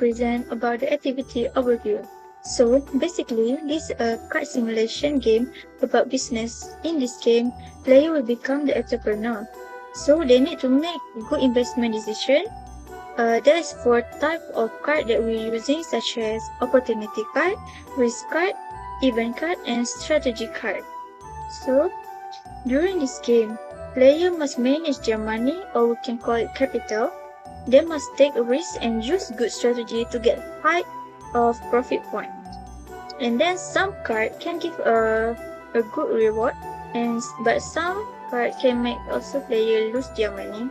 present about the activity overview. So basically, this is a card simulation game about business. In this game, player will become the entrepreneur. So they need to make good investment decision. There's 4 types of card that we're using, such as opportunity card, risk card, event card, and strategy card. So during this game, player must manage their money, or we can call it capital. They must take a risk and use good strategy to get high of profit point. And then some card can give a good reward, but some card can make also player lose their money.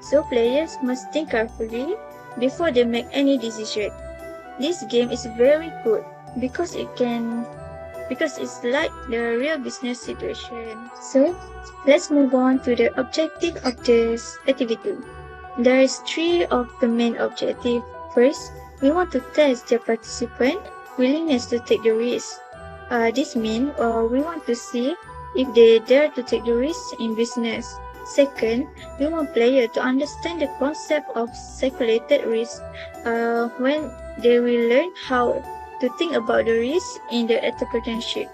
So players must think carefully before they make any decision. This game is very good because it's like the real business situation. So let's move on to the objective of this activity. There is 3 of the main objective. First, we want to test the participant willingness to take the risk. This means we want to see if they dare to take the risk in business. Second, we want players to understand the concept of calculated risk when they will learn how to think about the risk in the entrepreneurship.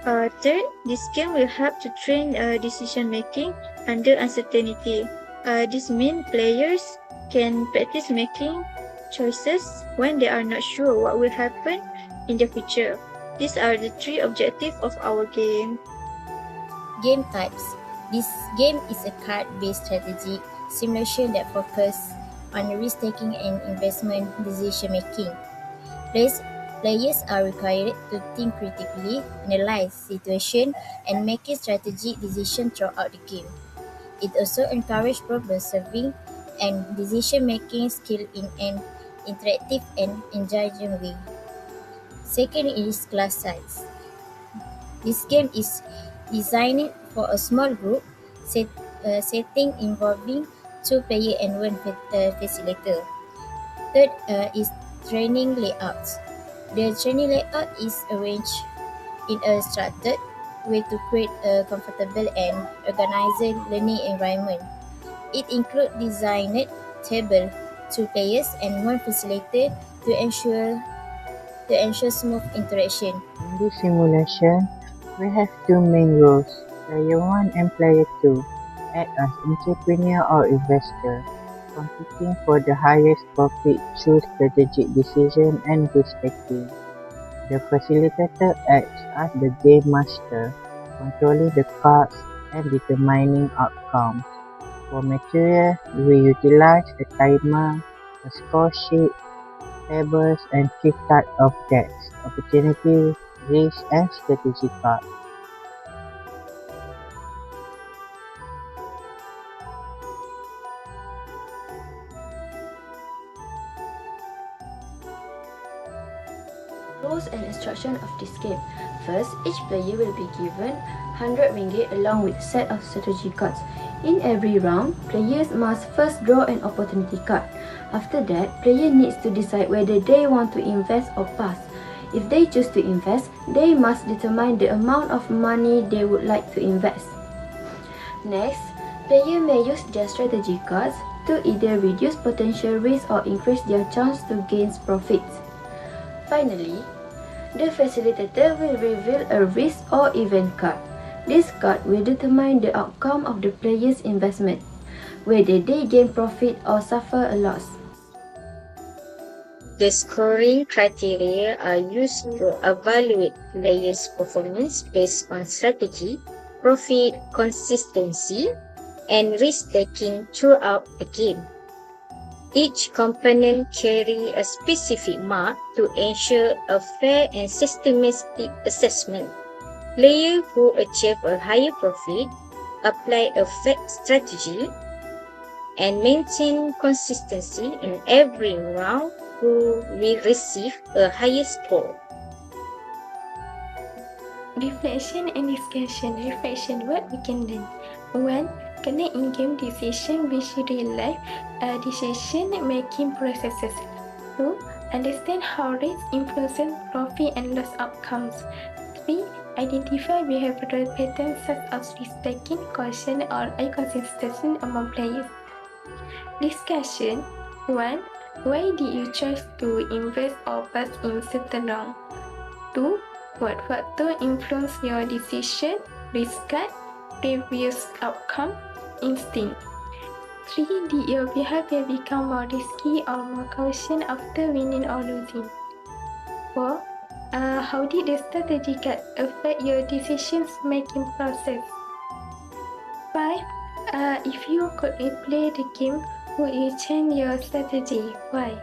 Third, this game will help to train decision making under uncertainty. This means players can practice making choices when they are not sure what will happen in the future. These are the 3 objectives of our game. Game types. This game is a card-based strategy simulation that focuses on risk-taking and investment decision-making. Players are required to think critically, analyze situations, and make strategic decisions throughout the game. It also encourages problem-solving and decision-making skills in an interactive and engaging way. Second is class size. This game is designed for a small group setting involving 2 players and 1 facilitator. Third is training layouts. The training layout is arranged in a structured way to create a comfortable and organized learning environment. It includes designed table, 2 players and 1 facilitator to ensure smooth interaction. In this simulation, we have 2 main roles, player 1 and player 2, act as entrepreneur or investor, competing for the highest profit through strategic decision and risk-taking. The facilitator acts as the game master, controlling the cards and determining outcomes. For material, we utilize a timer, a score sheet, tables, and 3 types of decks: opportunity, risk, and strategy cards. Rules and instructions of this game. First, each player will be given 100 ringgit along with a set of strategy cards. In every round, players must first draw an opportunity card. After that, player needs to decide whether they want to invest or pass. If they choose to invest, they must determine the amount of money they would like to invest. Next, player may use their strategy cards to either reduce potential risk or increase their chance to gain profits. Finally, the facilitator will reveal a risk or event card. This card will determine the outcome of the player's investment, whether they gain profit or suffer a loss. The scoring criteria are used to evaluate players' performance based on strategy, profit, consistency, and risk-taking throughout the game. Each component carries a specific mark to ensure a fair and systematic assessment. Players who achieve a higher profit apply a fixed strategy and maintain consistency in every round who will receive a higher score. Reflection and discussion. Reflection, what we can learn. 1. Connect in-game decision with real-life decision-making processes. 2. Understand how risk influences profit and loss outcomes. 3. Identify behavioral patterns such as risk-taking, caution, or inconsistency among players. Discussion. 1. Why did you choose to invest or pass in certain round? 2. What factor influence your decision? Risk cut, previous outcome, instinct. 3. Did your behavior become more risky or more cautious after winning or losing? 4. How did the strategy cut affect your decision-making process? 5. If you could replay the game, would you change your strategy? Why?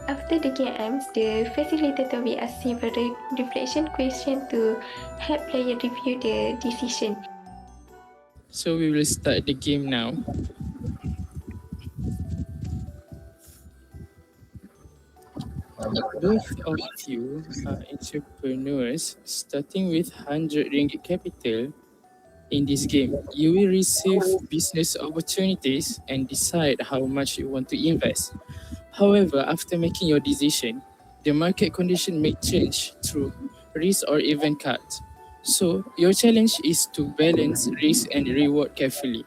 After the game ends, the facilitator will ask you a reflection question to help player review the decision. So we will start the game now. Both of you are entrepreneurs starting with 100 ringgit capital. In this game, you will receive business opportunities and decide how much you want to invest. However, after making your decision, the market condition may change through risk or even cut. So, your challenge is to balance risk and reward carefully.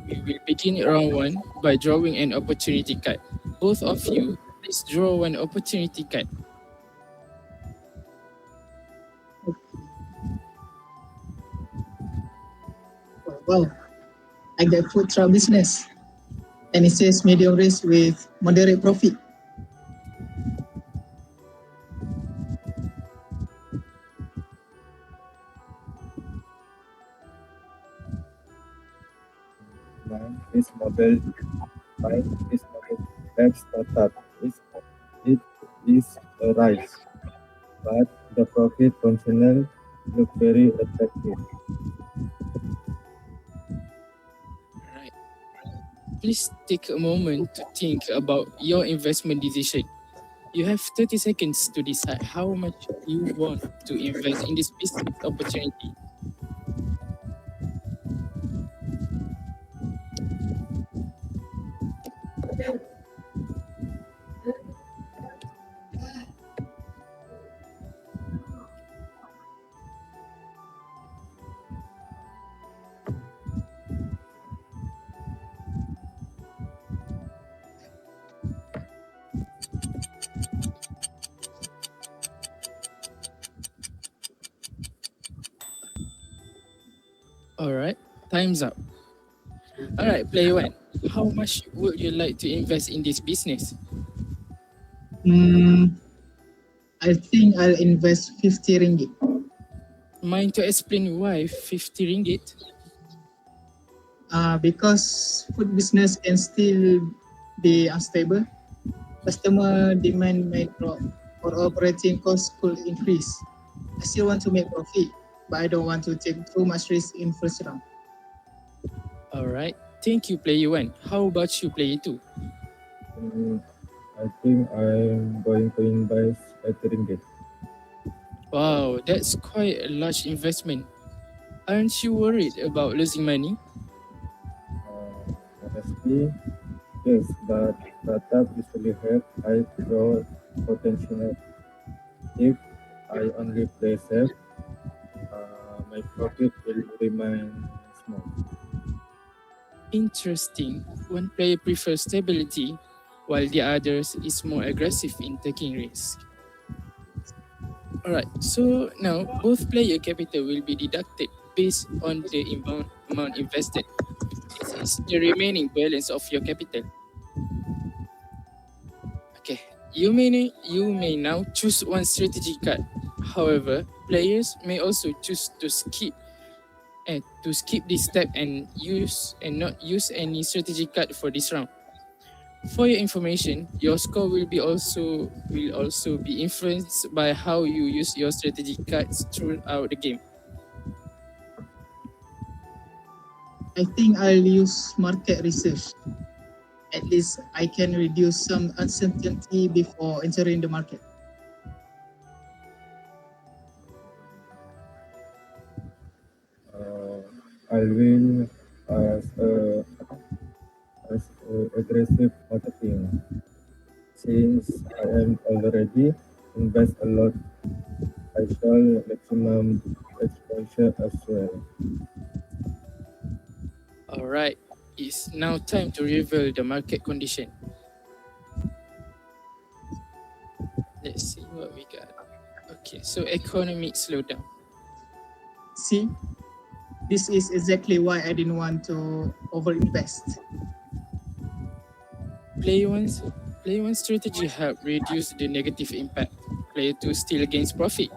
We will begin round 1 by drawing an opportunity card. Both of you, please draw one opportunity card. Wow, I got food truck business, and it says medium risk with moderate profit. Mine is model. Mine is model tech startup. It is a rise, but the profit functional look very attractive. Right. Please take a moment to think about your investment decision. You have 30 seconds to decide how much you want to invest in this business opportunity. Alright, time's up. Alright, player 1, how much would you like to invest in this business? I think I'll invest 50 ringgit. Mind to explain why 50 ringgit? Because food business can still be unstable. Customer demand may drop or operating costs could increase. I still want to make profit, but I don't want to take too much risk in first round. Alright, thank you, player 1. How about you, player 2? I think I'm going to invest 80 ringgit. Wow, that's quite a large investment. Aren't you worried about losing money? Honestly, yes, but startup usually have high growth potential. If I only play safe, my profit will remain small. Interesting. One player prefers stability, while the others is more aggressive in taking risks. Alright, so now both player capital will be deducted based on the amount invested. This is the remaining balance of your capital. Okay, you may now choose one strategy card. However, players may also choose to skip this step and not use any strategy card for this round. For your information, your score will also be influenced by how you use your strategy cards throughout the game. I think I'll use market research. At least I can reduce some uncertainty before entering the market. I will as a aggressive marketing. Since I am already invest a lot, I shall maximum exposure as well. Alright, it's now time to reveal the market condition. Let's see what we got. Okay, so economic slowdown. See, this is exactly why I didn't want to overinvest. Player one's strategy help reduce the negative impact. Player 2 still gains profit,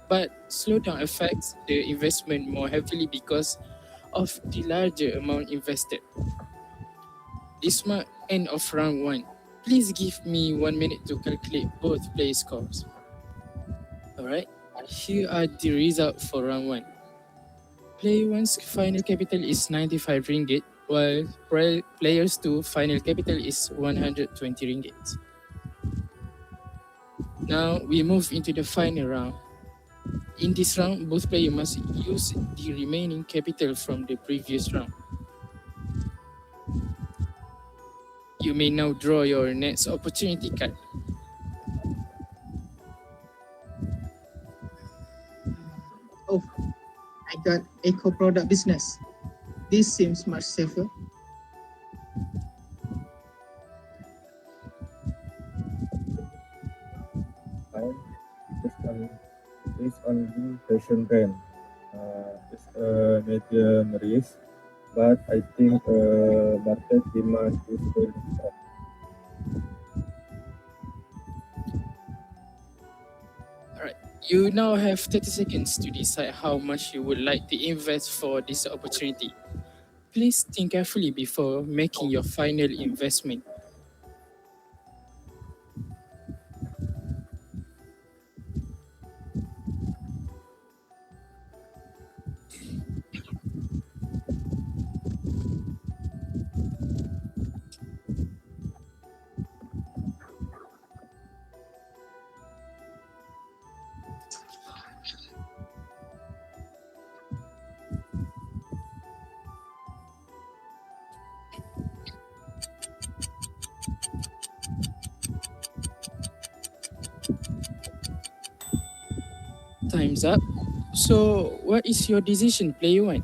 but slowdown affects the investment more heavily because of the larger amount invested. This mark end of round 1. Please give me 1 minute to calculate both player scores. Alright, here are the results for round 1. Player 1's final capital is 95 ringgit, while players 2 final capital is 120 ringgit. Now we move into the final round. In this round, both players must use the remaining capital from the previous round. You may now draw your next opportunity card. Oh, I got eco product business. This seems much safer. Fine. It's only fashion brand. It's a medium risk, but I think market demand is very strong. Alright, you now have 30 seconds to decide how much you would like to invest for this opportunity. Please think carefully before making your final investment. Time's up. So, what is your decision, player 1?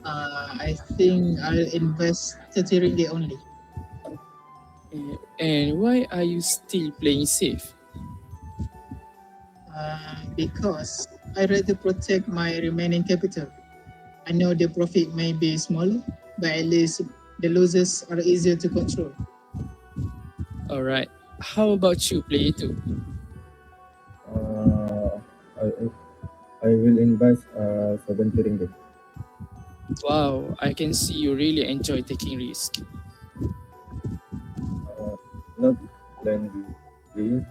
I think I'll invest 30 ringgit only. And why are you still playing safe? Because I rather protect my remaining capital. I know the profit may be smaller, but at least the losses are easier to control. Alright, how about you, player 2? I will invest 70 ringgit. Wow, I can see you really enjoy taking risk. Not blindly.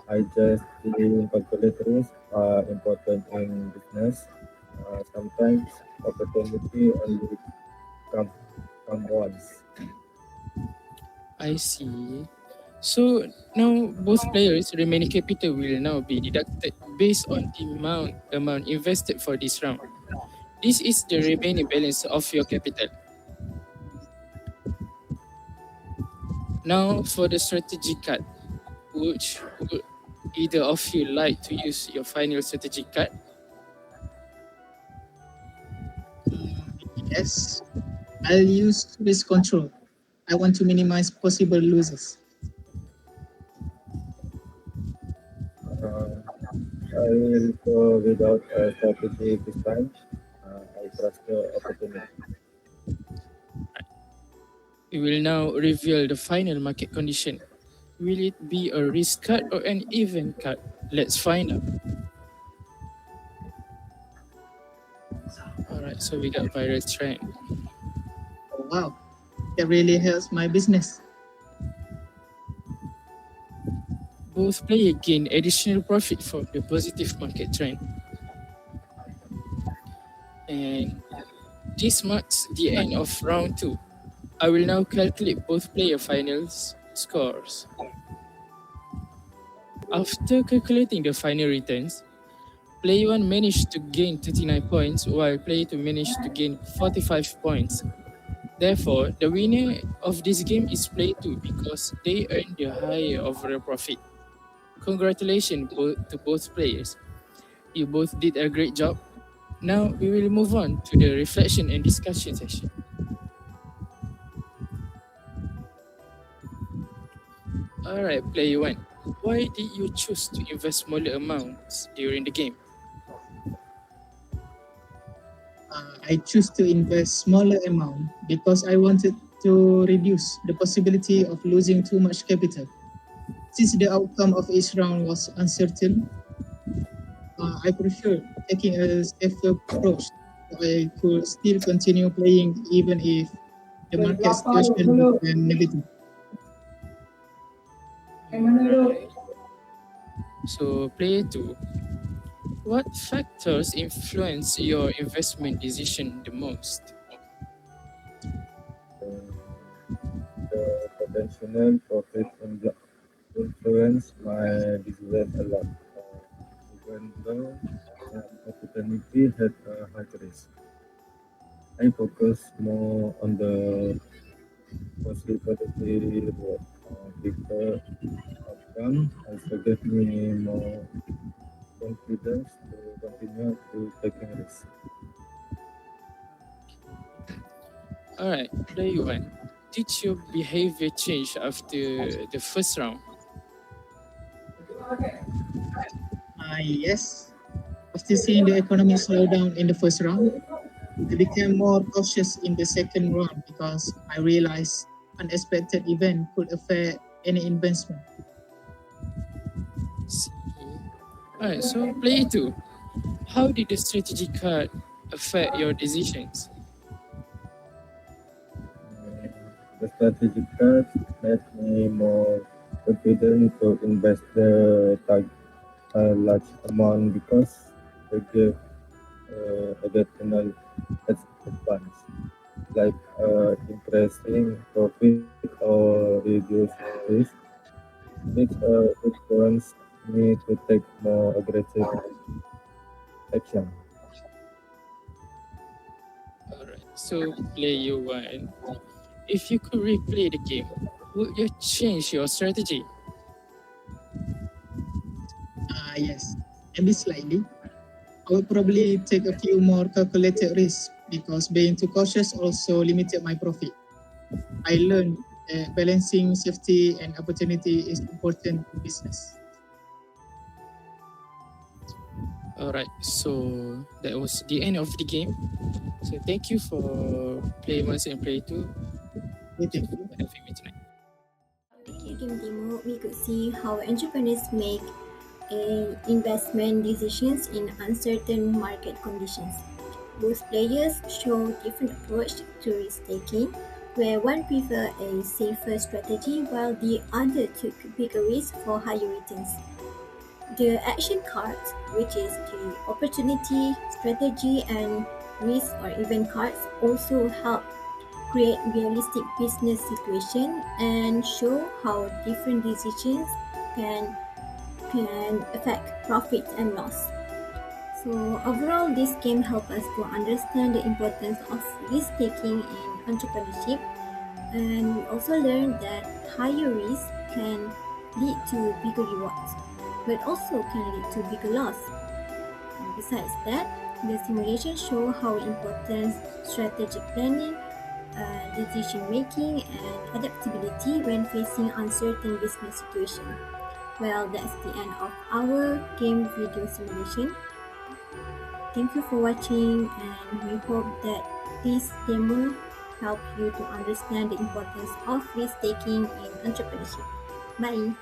I just think calculate risk are important in business. Sometimes opportunity only come once. I see. So now both players' remaining capital will now be deducted based on the amount invested for this round. This is the remaining balance of your capital. Now for the strategy card. Would either of you like to use your final strategy card? Yes, I'll use risk control. I want to minimize possible losses. I will go without a strategy this time. I trust the opportunity. We will now reveal the final market condition. Will it be a risk card or an event card? Let's find out. Alright, so we got viral trend. Oh, wow, that really helps my business. Both players gain additional profit from the positive market trend. And this marks the end of round 2. I will now calculate both player finals scores. After calculating the final returns, player 1 managed to gain 39 points while player 2 managed to gain 45 points. Therefore, the winner of this game is player 2 because they earned the higher overall profit. Congratulations to both players. You both did a great job. Now we will move on to the reflection and discussion session. Alright, player one. Why did you choose to invest smaller amounts during the game? I choose to invest smaller amount because I wanted to reduce the possibility of losing too much capital. Since the outcome of each round was uncertain, I prefer taking a safer approach so I could still continue playing even if the market situation became negative. Alright. So, player two. What factors influence your investment decision the most? The potential profit influence my decision a lot, even though opportunity had a high risk. I focus more on the possibility reward. Bigger outcome also gave me more confidence to continue to taking risks. Alright, player one. Did your behavior change after the first round? Yes, after seeing the economy slow down in the first round, I became more cautious in the second round because I realized unexpected event could affect any investment. See. Alright, so player two. How did the strategy card affect your decisions? The strategic cards made me more confident to invest a large amount because they give additional advance, like increasing profit or reduce risk. It influenced me to take more aggressive action. Alright, so player one. If you could replay the game, would you change your strategy? Yes, maybe slightly. I would probably take a few more calculated risks because being too cautious also limited my profit. I learned that balancing safety and opportunity is important in business. Alright, so that was the end of the game. So thank you for player one and player two Okay, thank you. for having me tonight. The game demo, we could see how entrepreneurs make investment decisions in uncertain market conditions. Both players show different approach to risk taking, where one preferred a safer strategy while the other took bigger risks for higher returns. The action cards, which is the opportunity, strategy, and risk or event cards, also help create realistic business situation and show how different decisions can affect profit and loss. So overall, this game helps us to understand the importance of risk taking in entrepreneurship, and we also learn that higher risk can lead to bigger rewards, but also can lead to bigger loss. And besides that, the simulation show how important strategic planning, decision making, and adaptability when facing uncertain business situation. Well, that's the end of our game video simulation. Thank you for watching, and we hope that this demo help you to understand the importance of risk taking in entrepreneurship. Bye.